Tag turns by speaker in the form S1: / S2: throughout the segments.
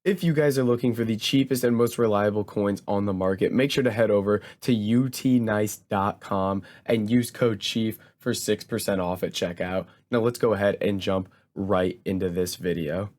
S1: If you guys are looking for the cheapest and most reliable coins on the market, make sure to head over to utnice.com and use code CHIEF for 6% off at checkout. Now let's go ahead and jump right into this video.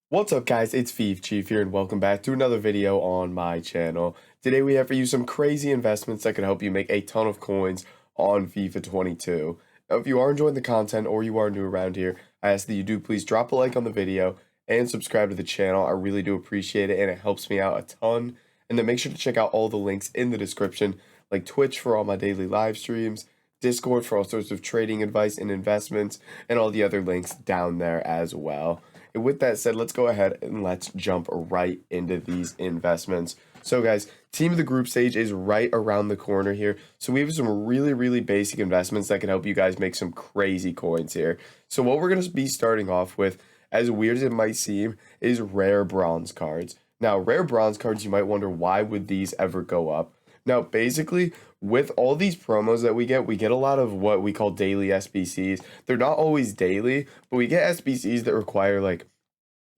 S1: What's up guys, it's Fifa Chief here and welcome back to another video on my channel. Today we have for you some crazy investments that could help you make a ton of coins on FIFA 22. Now if you are enjoying the content or you are new around here, I ask that you do please drop a like on the video and subscribe to the channel. I really do appreciate it and it helps me out a ton. And then make sure to check out all the links in the description, like Twitch for all my daily live streams, Discord for all sorts of trading advice and investments, and all the other links down there as well. And with that said, let's go ahead and let's jump right into these investments. So guys, team of the group stage is right around the corner here. So we have some really basic investments that can help you guys make some crazy coins here. So what we're going to be starting off with, as weird as it might seem, is rare bronze cards. Now, rare bronze cards, you might wonder, why would these ever go up? Now, basically, with all these promos that we get a lot of what we call daily SBCs. They're not always daily, but we get SBCs that require, like,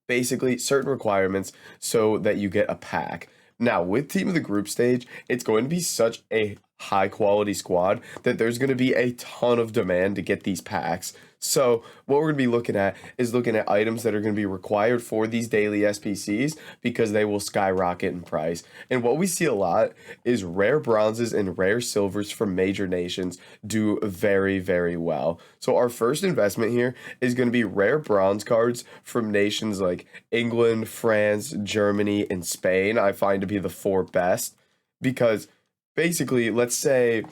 S1: basically certain requirements so that you get a pack. Now, with Team of the Group stage, it's going to be such a high quality squad that there's going to be a ton of demand to get these packs. So what we're going to be looking at is looking at items that are going to be required for these daily SPCs because they will skyrocket in price. And what we see a lot is rare bronzes and rare silvers from major nations do very well. So our first investment here is going to be rare bronze cards from nations like England, France, Germany, and Spain. I find to be the four best because basically, let's say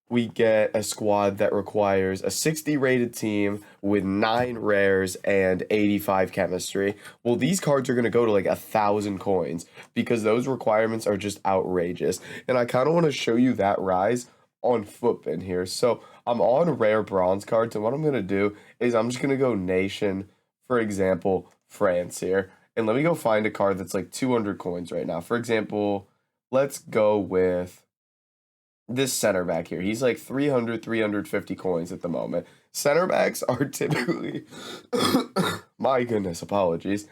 S1: we get a squad that requires a 60 rated team with 9 rares and 85 chemistry. Well, these cards are going to go to like 1,000 coins because those requirements are just outrageous. And I kind of want to show you that rise on Footbin here. So I'm on rare bronze cards, and what I'm going to do is I'm just going to go nation, for example, France here. And let me go find a card that's like 200 coins right now. For example, let's go with this center back here. He's like 350 coins at the moment. Center backs are typically, my goodness, apologies.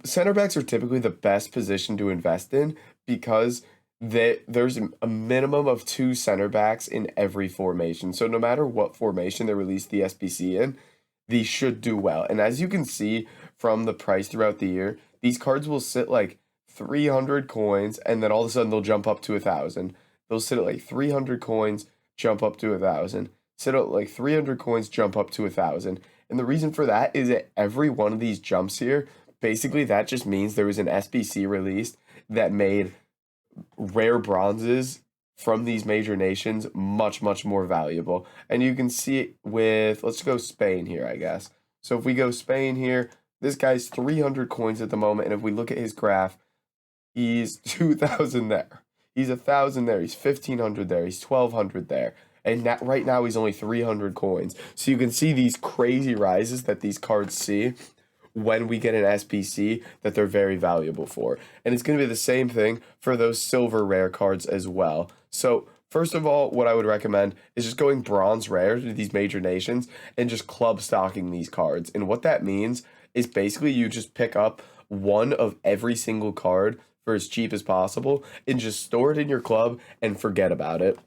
S1: Center backs are typically the best position to invest in because there's a minimum of 2 center backs in every formation. So no matter what formation they release the SBC in, these should do well. And as you can see from the price throughout the year, these cards will sit like 300 coins and then all of a sudden they'll jump up to 1,000. They'll sit at like 300 coins, jump up to 1,000. Sit at like 300 coins, jump up to 1,000. And the reason for that is that every one of these jumps here, basically that just means there was an SBC released that made rare bronzes from these major nations much more valuable. And you can see it with, let's go Spain here, I guess. So if we go Spain here, this guy's 300 coins at the moment. And if we look at his graph, he's 2,000 there. He's 1,000 there. He's 1,500 there. He's 1,200 there. And right now he's only 300 coins. So you can see these crazy rises that these cards see when we get an SPC that they're very valuable for. And it's going to be the same thing for those silver rare cards as well. So first of all, what I would recommend is just going bronze rare to these major nations and just club stocking these cards. And what that means is basically you just pick up one of every single card for as cheap as possible and just store it in your club and forget about it.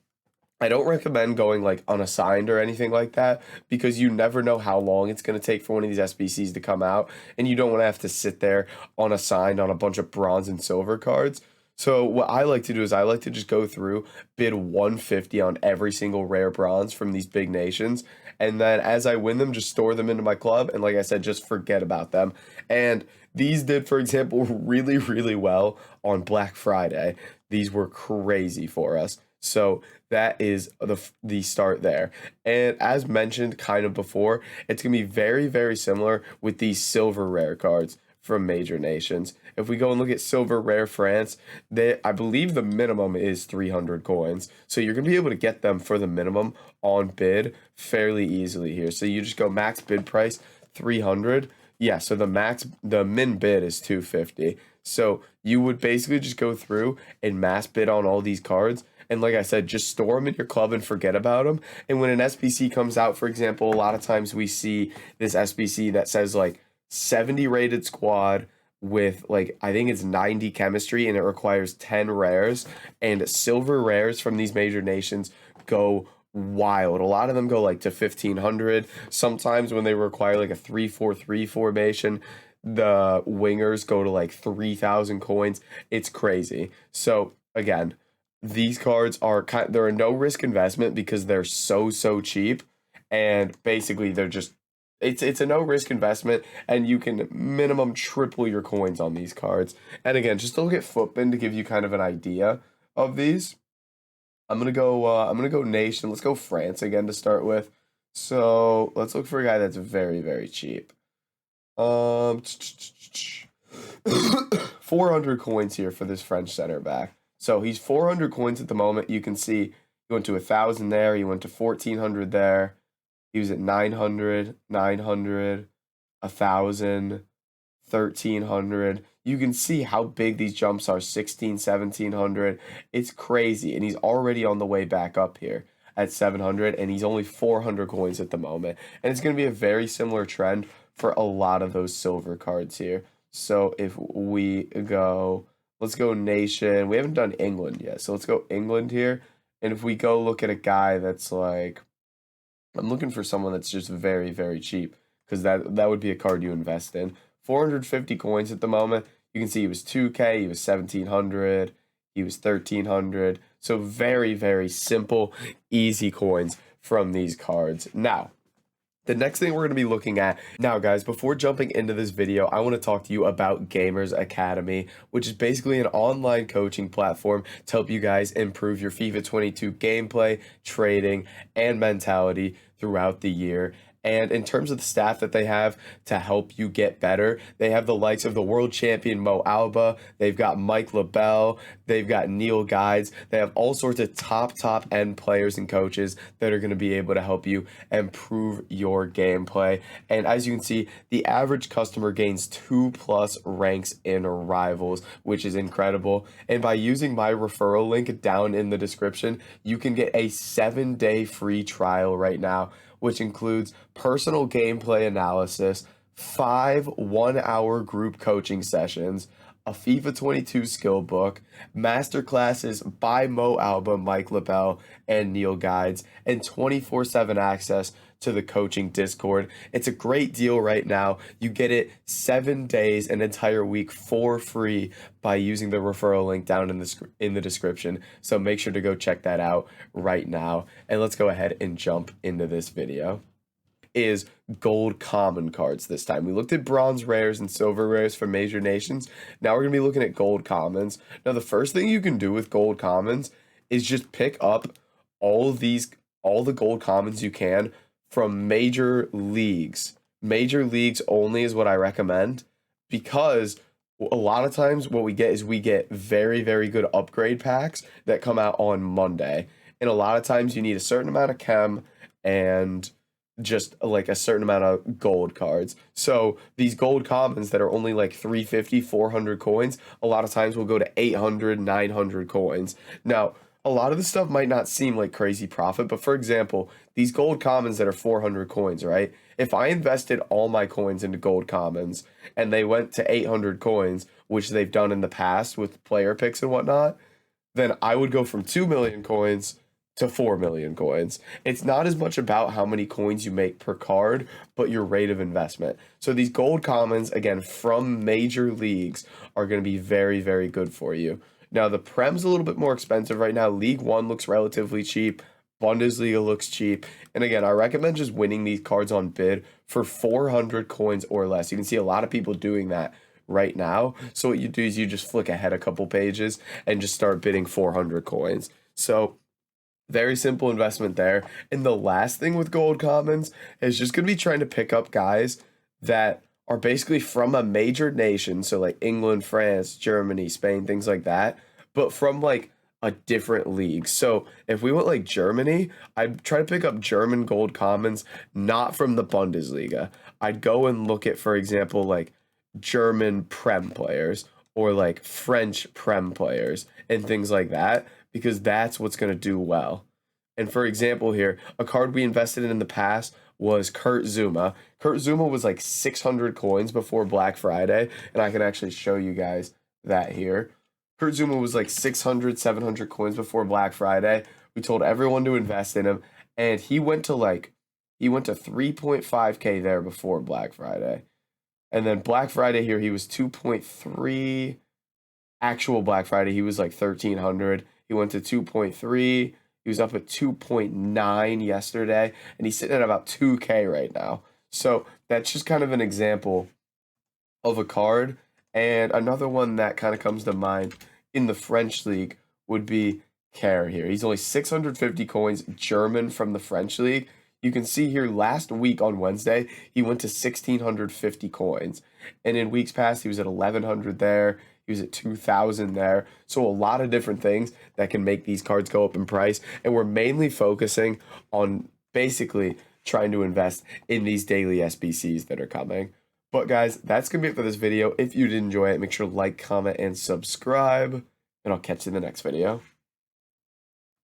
S1: I don't recommend going like unassigned or anything like that because you never know how long it's going to take for one of these SBCs to come out, and you don't want to have to sit there unassigned on a bunch of bronze and silver cards. So what I like to do is I like to just go through, bid 150 on every single rare bronze from these big nations, and then as I win them, just store them into my club, and like I said, just forget about them. And these did, for example, really well on Black Friday. These were crazy for us. So that is the start there. And as mentioned kind of before, it's going to be very similar with these silver rare cards from major nations. If we go and look at silver rare France, I believe the minimum is 300 coins. So you're going to be able to get them for the minimum on bid fairly easily here. So you just go max bid price 300. Yeah, so the min bid is 250. So you would basically just go through and mass bid on all these cards. And like I said, just store them in your club and forget about them. And when an SBC comes out, for example, a lot of times we see this SBC that says like 70 rated squad, with like I think it's 90 chemistry and it requires 10 rares, and silver rares from these major nations go wild. A lot of them go like to 1500. Sometimes when they require like a 3-4-3 formation, the wingers go to like 3000 coins. It's crazy. So again, these cards are they're a no risk investment because they're so cheap, and basically they're just it's a no risk investment, and you can minimum triple your coins on these cards. And again, just to look at Footbin to give you kind of an idea of these, I'm gonna go nation. Let's go France again to start with. So let's look for a guy that's very cheap. 400 coins here for this French center back. So he's 400 coins at the moment. You can see he went to 1,000 there. He went to 1,400 there. He was at 900, 900, 1,000, 1,300. You can see how big these jumps are, 16, 1,700. It's crazy. And he's already on the way back up here at 700, and he's only 400 coins at the moment. And it's going to be a very similar trend for a lot of those silver cards here. So if we go, let's go nation. We haven't done England yet. So let's go England here. And if we go look at a guy that's like, I'm looking for someone that's just very cheap, because that would be a card you invest in. 450 coins at the moment. You can see he was 2K, he was 1,700, he was 1,300. So very simple, easy coins from these cards. Now, the next thing we're going to be looking at now, guys, before jumping into this video, I want to talk to you about Gamers Academy, which is basically an online coaching platform to help you guys improve your FIFA 22 gameplay, trading, and mentality throughout the year. And in terms of the staff that they have to help you get better, they have the likes of the world champion Mo Alba, they've got Mike LaBelle, they've got Neil Guides. They have all sorts of top end players and coaches that are going to be able to help you improve your gameplay. And as you can see, the average customer gains 2+ ranks in Rivals, which is incredible. And by using my referral link down in the description, you can get a 7-day free trial right now, which includes personal gameplay analysis, 5 one-hour group coaching sessions, a FIFA 22 skill book, masterclasses by Mo Alba, Mike LaBelle, and Neil Guides, and 24/7 access to the coaching Discord. It's a great deal right now. You get it 7 days, an entire week for free by using the referral link down in the description. So make sure to go check that out right now. And let's go ahead and jump into this video. Is gold common cards this time. We looked at bronze rares and silver rares for major nations. Now we're going to be looking at gold commons. Now the first thing you can do with gold commons is just pick up all the gold commons you can from major leagues. Major leagues only is what I recommend, because a lot of times what we get is we get very good upgrade packs that come out on Monday. And a lot of times you need a certain amount of chem and just like a certain amount of gold cards. So these gold commons that are only like 350, 400 coins, a lot of times will go to 800, 900 coins. Now, a lot of this stuff might not seem like crazy profit, but for example, these gold commons that are 400 coins, right? If I invested all my coins into gold commons and they went to 800 coins, which they've done in the past with player picks and whatnot, then I would go from 2 million coins to 4 million coins. It's not as much about how many coins you make per card, but your rate of investment. So these gold commons, again, from major leagues, are going to be very good for you. Now, the Prem's a little bit more expensive right now. League One looks relatively cheap. Bundesliga looks cheap. And again, I recommend just winning these cards on bid for 400 coins or less. You can see a lot of people doing that right now. So what you do is you just flick ahead a couple pages and just start bidding 400 coins. So very simple investment there. And the last thing with gold commons is just going to be trying to pick up guys that are basically from a major nation. So like England, France, Germany, Spain, things like that, but from like a different league. So if we went like Germany, I'd try to pick up German gold commons, not from the Bundesliga. I'd go and look at, for example, like German Prem players or like French Prem players and things like that, because that's what's going to do well. And for example here, a card we invested in the past was Kurt Zuma. Kurt Zuma was like 600 coins before Black Friday, and I can actually show you guys that here. Kurt Zuma was like 600, 700 coins before Black Friday. We told everyone to invest in him, and he went to 3.5K there before Black Friday. And then Black Friday here, he was 2.3. Actual Black Friday, he was like 1,300. He went to 2.3. He was up at 2.9 yesterday, and he's sitting at about 2K right now. So that's just kind of an example of a card. And another one that kind of comes to mind in the French league would be Kerr here. He's only 650 coins, German from the French league. You can see here last week on Wednesday, he went to 1,650 coins. And in weeks past, he was at 1,100 there. He was at 2,000 there. So a lot of different things that can make these cards go up in price. And we're mainly focusing on basically trying to invest in these daily SBCs that are coming. But guys, that's going to be it for this video. If you did enjoy it, make sure to like, comment, and subscribe. And I'll catch you in the next video.